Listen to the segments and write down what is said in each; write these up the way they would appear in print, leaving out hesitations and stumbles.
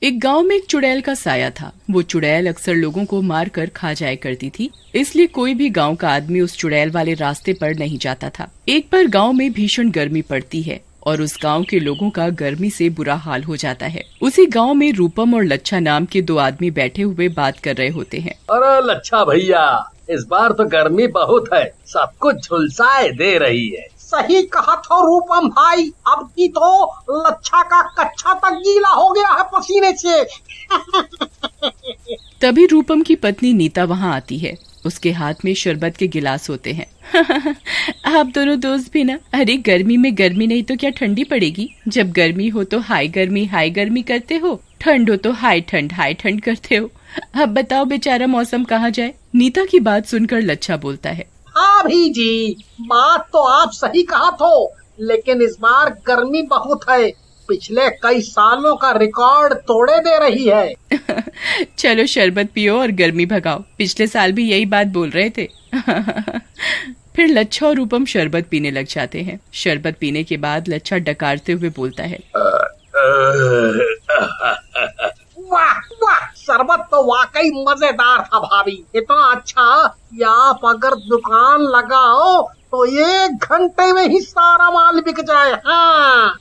एक गांव में एक चुड़ैल का साया था। वो चुड़ैल अक्सर लोगों को मार कर खा जाया करती थी, इसलिए कोई भी गांव का आदमी उस चुड़ैल वाले रास्ते पर नहीं जाता था। एक बार गांव में भीषण गर्मी पड़ती है और उस गांव के लोगों का गर्मी से बुरा हाल हो जाता है। उसी गांव में रूपम और लच्छा नाम के दो आदमी बैठे हुए बात कर रहे होते हैं। अरे लच्छा भैया, इस बार तो गर्मी बहुत है, सब कुछ झुलसाए दे रही है। सही कहा था रूपम भाई, अब की तो लच्छा का कच्छा तक गीला हो गया है पसीने से। तभी रूपम की पत्नी नीता वहाँ आती है। उसके हाथ में शरबत के गिलास होते हैं। आप दोनों दोस्त भी ना, अरे गर्मी में गर्मी नहीं तो क्या ठंडी पड़ेगी। जब गर्मी हो तो हाई गर्मी करते हो, ठंड हो तो हाई ठंड करते हो। अब बताओ बेचारा मौसम कहाँ जाए। नीता की बात सुनकर लच्छा बोलता है, हाँ भी जी, बात तो आप सही कहा तो, लेकिन इस बार गर्मी बहुत है, पिछले कई सालों का रिकॉर्ड तोड़े दे रही है। चलो शरबत पियो और गर्मी भगाओ, पिछले साल भी यही बात बोल रहे थे। फिर लच्छा और रूपम शरबत पीने लग जाते हैं। शरबत पीने के बाद लच्छा डकारते हुए बोलता है, वाह वाह, शरबत तो वाकई मजेदार था भाभी, इतना अच्छा कि आप अगर दुकान लगाओ तो 1 घंटे में ही सारा माल बिक जाए। हाँ।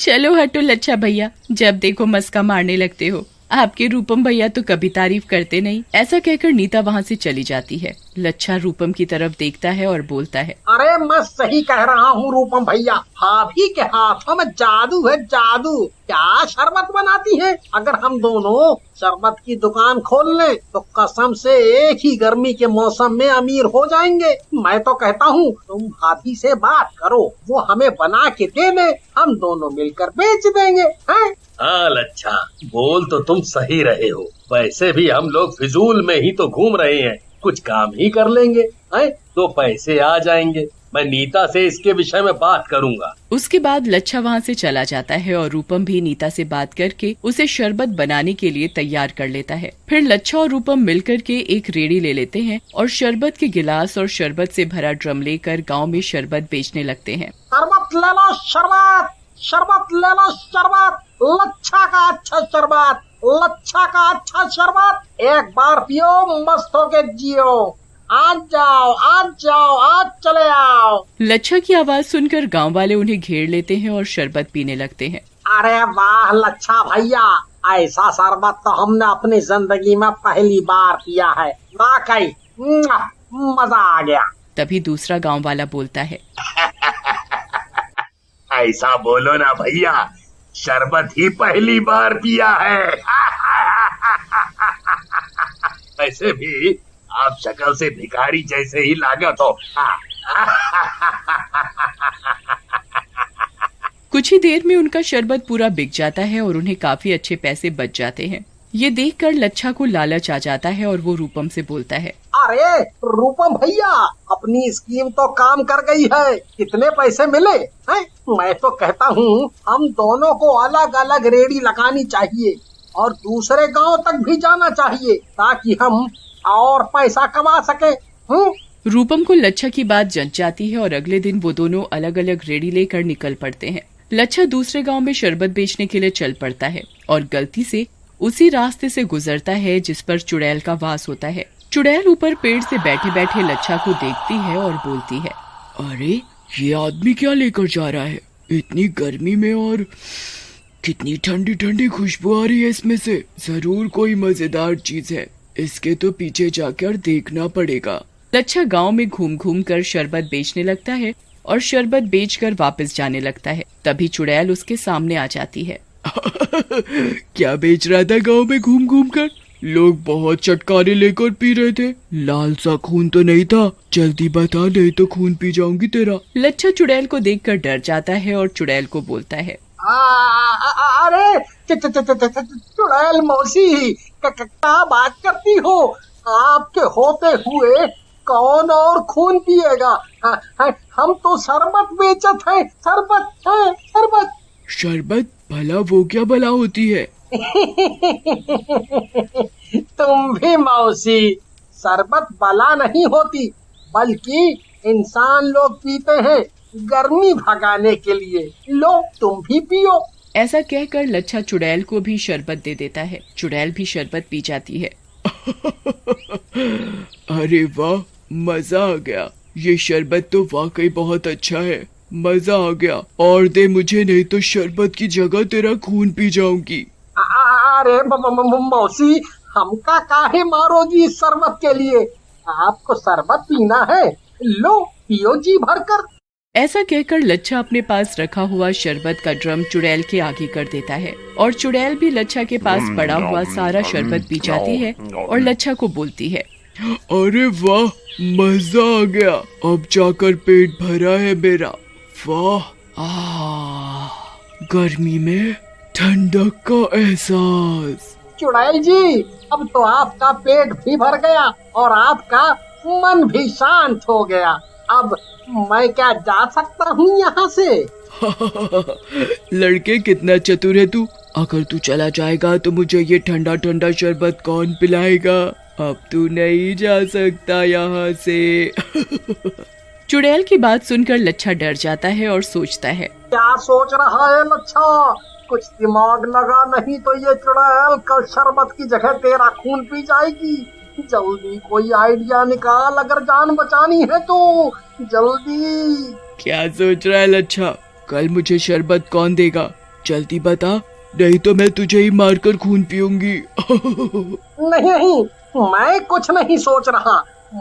चलो हटो लच्छा भैया, जब देखो मस्का मारने लगते हो। आपके रूपम भैया तो कभी तारीफ करते नहीं। ऐसा कहकर नीता वहाँ से चली जाती है। लच्छा रूपम की तरफ देखता है और बोलता है, अरे मैं सही कह रहा हूँ रूपम भैया, भाभी के हाथों में जादू है, जादू। क्या शरबत बनाती है। अगर हम दोनों शरबत की दुकान खोल लें तो कसम से एक ही गर्मी के मौसम में अमीर हो जाएंगे। मैं तो कहता हूँ तुम भाभी से बात करो, वो हमें बना के दे दे, हम दोनों मिलकर बेच देंगे। हैं? हाँ लच्छा, बोल तो तुम सही रहे हो। वैसे भी हम लोग फिजूल में ही तो घूम रहे हैं, कुछ काम ही कर लेंगे हैं तो पैसे आ जाएंगे। मैं नीता से इसके विषय में बात करूंगा। उसके बाद लच्छा वहाँ से चला जाता है और रूपम भी नीता से बात करके उसे शरबत बनाने के लिए तैयार कर लेता है। फिर लच्छा और रूपम मिलकर के एक रेड़ी ले लेते हैं और शरबत के गिलास और शरबत से भरा ड्रम लेकर गाँव में शरबत बेचने लगते हैं। शरबत ले लो शरबत, शरबत ले लो शरबत, लच्छा का अच्छा शरबत, लच्छा का अच्छा शरबत, एक बार पियो मस्त होके जियो, आज जाओ आज चले आओ। लच्छा की आवाज सुनकर गांव वाले उन्हें घेर लेते हैं और शरबत पीने लगते हैं। अरे वाह लच्छा भैया, ऐसा शरबत तो हमने अपनी जिंदगी में पहली बार पिया है, वाकई मजा आ गया। तभी दूसरा गांव वाला बोलता है, ऐसा बोलो ना भैया, शरबत ही पहली बार पिया है। वैसे भी आप शक्ल से भिखारी जैसे ही लागत हो। कुछ ही देर में उनका शरबत पूरा बिक जाता है और उन्हें काफी अच्छे पैसे बच जाते हैं। ये देखकर लच्छा को लालच आ जाता है और वो रूपम से बोलता है, अरे रूपम भैया, अपनी स्कीम तो काम कर गई है, कितने पैसे मिले हैं? मैं तो कहता हूँ हम दोनों को अलग अलग रेडी लगानी चाहिए और दूसरे गांव तक भी जाना चाहिए ताकि हम और पैसा कमा सके। रूपम को लच्छा की बात जंच जाती है और अगले दिन वो दोनों अलग अलग रेडी लेकर निकल पड़ते हैं। लच्छा दूसरे गांव में शरबत बेचने के लिए चल पड़ता है और गलती से उसी रास्ते से गुजरता है जिस पर चुड़ैल का वास होता है। चुड़ैल ऊपर पेड़ से बैठे बैठे लच्छा को देखती है और बोलती है, अरे ये आदमी क्या लेकर जा रहा है इतनी गर्मी में, और कितनी ठंडी ठंडी खुशबू आ रही है इसमें से। जरूर कोई मजेदार चीज है, इसके तो पीछे जाकर देखना पड़ेगा। लच्छा गांव में घूम घूम कर शरबत बेचने लगता है और शरबत बेचकर वापस जाने लगता है। तभी चुड़ैल उसके सामने आ जाती है। क्या बेच रहा था गांव में घूम घूम कर? लोग बहुत चटकारे लेकर पी रहे थे, लाल सा खून तो नहीं था? जल्दी बता, नहीं तो खून पी जाऊंगी तेरा। लच्छा चुड़ैल को देखकर डर जाता है और चुड़ैल को बोलता है, अरे चुड़ैल मौसी, क्या बात करती हो? आपके होते हुए कौन और खून पिएगा? हम तो शरबत बेचत है, शरबत है शरबत। शरबत? भला वो क्या भला होती है? तुम भी मौसी, शरबत भला नहीं होती, बल्कि इंसान लोग पीते हैं गर्मी भगाने के लिए। लो तुम भी पियो। ऐसा कहकर लच्छा चुड़ैल को भी शरबत दे देता है। चुड़ैल भी शरबत पी जाती है। अरे वाह, मजा आ गया। ये शरबत तो वाकई बहुत अच्छा है। मजा आ गया। और दे मुझे, नहीं तो शरबत की जगह तेरा खून पी जाऊंगी। अरे मौसी, हमका काहे मारोगी इस शरबत के लिए? आपको शरबत पीना है, लो पियो जी भरकर। ऐसा कहकर लच्छा अपने पास रखा हुआ शरबत का ड्रम चुड़ैल के आगे कर देता है और चुड़ैल भी लच्छा के पास पड़ा हुआ सारा शरबत पी जाती है और लच्छा को बोलती है, अरे वाह, मजा आ गया। अब जाकर पेट भरा है मेरा। वाह, गर्मी में ठंडक का एहसास। चुड़ैल जी, अब तो आपका पेट भी भर गया और आपका मन भी शांत हो गया। अब मैं क्या जा सकता हूँ यहाँ से? लड़के, कितना चतुर है तू। अगर तू चला जाएगा तो मुझे ये ठंडा ठंडा शरबत कौन पिलाएगा? अब तू नहीं जा सकता यहाँ से। चुड़ैल की बात सुनकर लच्छा डर जाता है और सोचता है, क्या सोच रहा है लच्छा? कुछ दिमाग लगा, नहीं तो ये चुड़ैल कल शरबत की जगह तेरा खून पी जाएगी। जल्दी कोई आइडिया निकाल, अगर जान बचानी है तो जल्दी। क्या सोच रहा है लच्छा? कल मुझे शरबत कौन देगा? जल्दी बता, नहीं तो मैं तुझे ही मारकर खून पीऊंगी। नहीं, मैं कुछ नहीं सोच रहा।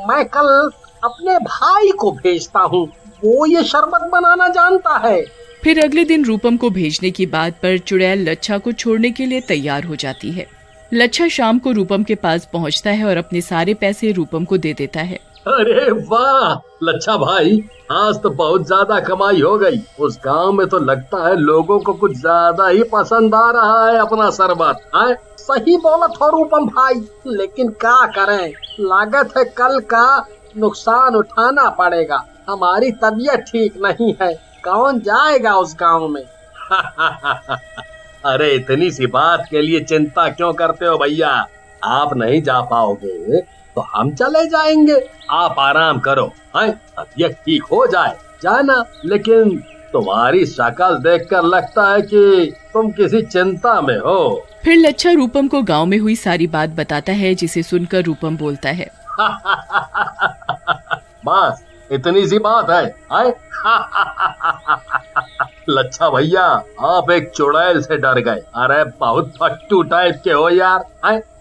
मैं कल अपने भाई को भेजता हूँ, वो ये शरबत बनाना जानता है। फिर अगले दिन रूपम को भेजने की बात पर चुड़ैल लच्छा को छोड़ने के लिए तैयार हो जाती है। लच्छा शाम को रूपम के पास पहुंचता है और अपने सारे पैसे रूपम को दे देता है। अरे वाह लच्छा भाई, आज तो बहुत ज्यादा कमाई हो गई। उस गांव में तो लगता है लोगों को कुछ ज्यादा ही पसंद आ रहा है अपना शरबत। सही बोला था रूपम भाई, लेकिन क्या करें, लागत है कल का नुकसान उठाना पड़ेगा। हमारी तबीयत ठीक नहीं है, कौन जाएगा उस गांव में? अरे इतनी सी बात के लिए चिंता क्यों करते हो भैया? आप नहीं जा पाओगे तो हम चले जाएंगे। आप आराम करो, तबीयत ठीक हो जाए जाना। लेकिन तुम्हारी शक्ल देखकर लगता है कि तुम किसी चिंता में हो। फिर लच्छा रूपम को गांव में हुई सारी बात बताता है, जिसे सुनकर रूपम बोलता है, बस इतनी सी बात है? लच्छा भैया, आप एक चुड़ैल से डर गए। अरे बहुत फट्टू टाइप के हो यार।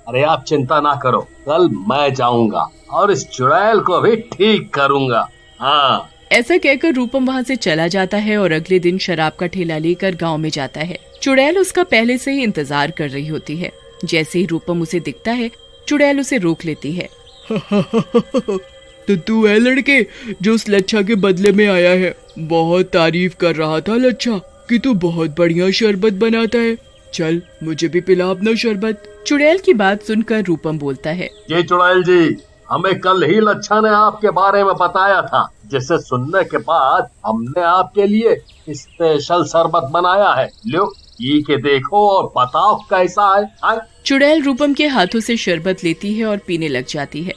अरे आप चिंता ना करो, कल मैं जाऊंगा और इस चुड़ैल को भी ठीक करूंगा। हाँ। ऐसा कहकर रूपम वहाँ से चला जाता है और अगले दिन शराब का ठेला लेकर गांव में जाता है। चुड़ैल उसका पहले से ही इंतजार कर रही होती है। जैसे ही रूपम उसे दिखता है, चुड़ैल उसे रोक लेती है। तो तू है लड़के जो उस लच्छा के बदले में आया है? बहुत तारीफ कर रहा था लच्छा कि तू बहुत बढ़िया शरबत बनाता है। चल मुझे भी पिला अपना शरबत। चुड़ैल की बात सुनकर रूपम बोलता है, ये चुड़ैल जी, हमें कल ही लच्छा ने आपके बारे में बताया था, जिसे सुनने के बाद हमने आपके लिए स्पेशल शरबत बनाया है। लो पी के देखो और बताओ कैसा है। चुड़ैल रूपम के हाथों से शरबत लेती है और पीने लग जाती है।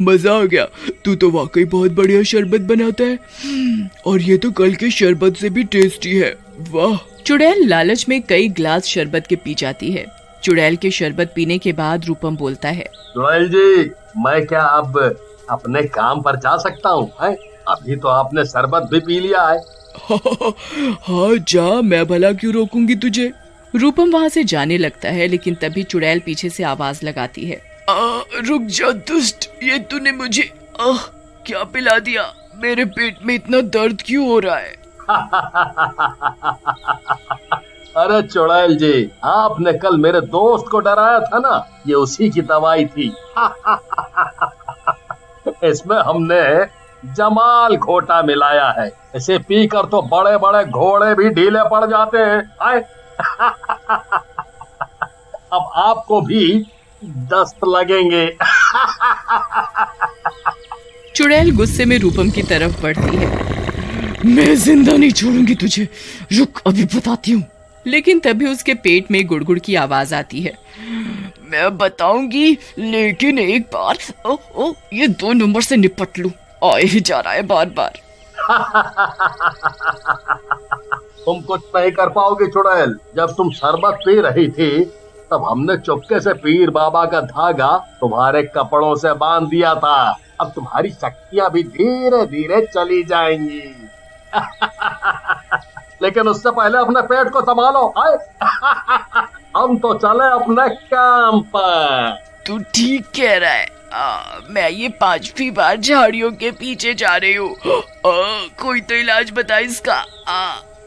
मजा आ गया, तू तो वाकई बहुत बढ़िया शरबत बनाता है और ये तो कल के शरबत से भी टेस्टी है। वाह। चुड़ैल लालच में कई ग्लास शरबत के पी जाती है। चुड़ैल के शरबत पीने के बाद रूपम बोलता है, चुड़ैल जी, मैं क्या अब अपने काम पर जा सकता हूँ? अभी तो आपने शरबत भी पी लिया है। हाँ जा, मैं भला क्यों रोकूंगी तुझे। रूपम वहाँ से जाने लगता है, लेकिन तभी चुड़ैल पीछे से आवाज लगाती है, रुक जा दुष्ट, ये तूने मुझे क्या पिला दिया? मेरे पेट में इतना दर्द क्यों हो रहा है? अरे चुड़ैल जी, आपने कल मेरे दोस्त को डराया था ना, ये उसी की दवाई थी। इसमें हमने जमाल घोटा मिलाया है। इसे पीकर तो बड़े बड़े घोड़े भी ढीले पड़ जाते हैं। अब आपको भी दस्त लगेंगे। चुड़ैल गुस्से में रूपम की तरफ बढ़ती है। मैं जिंदा नहीं छोड़ूंगी तुझे, रुक अभी बताती हूँ। लेकिन तभी उसके पेट में गुड़गुड़ की आवाज आती है। मैं बताऊंगी, लेकिन एक बार ये 2 नंबर से निपट लूं, आए ही जा रहा है बार बार। तुम कुछ नहीं कर पाओगे चुड़ैल। जब तुम शरबत पी रही थी तब हमने चुपके से पीर बाबा का धागा तुम्हारे कपड़ों से बांध दिया था। अब तुम्हारी शक्तियां भी धीरे धीरे चली जाएंगी। लेकिन उससे पहले अपने पेट को संभालो। आए। हम तो चले अपने काम पर। तू ठीक कह रहा है। मैं ये 5वीं बार झाड़ियों के पीछे जा रही हूँ। कोई तो इलाज बता इसका।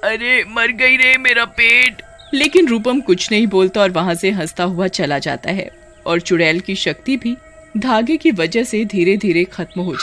अरे मर गई रे मेरा पेट। लेकिन रूपम कुछ नहीं बोलता और वहाँ से हंसता हुआ चला जाता है और चुड़ैल की शक्ति भी धागे की वजह से धीरे धीरे खत्म हो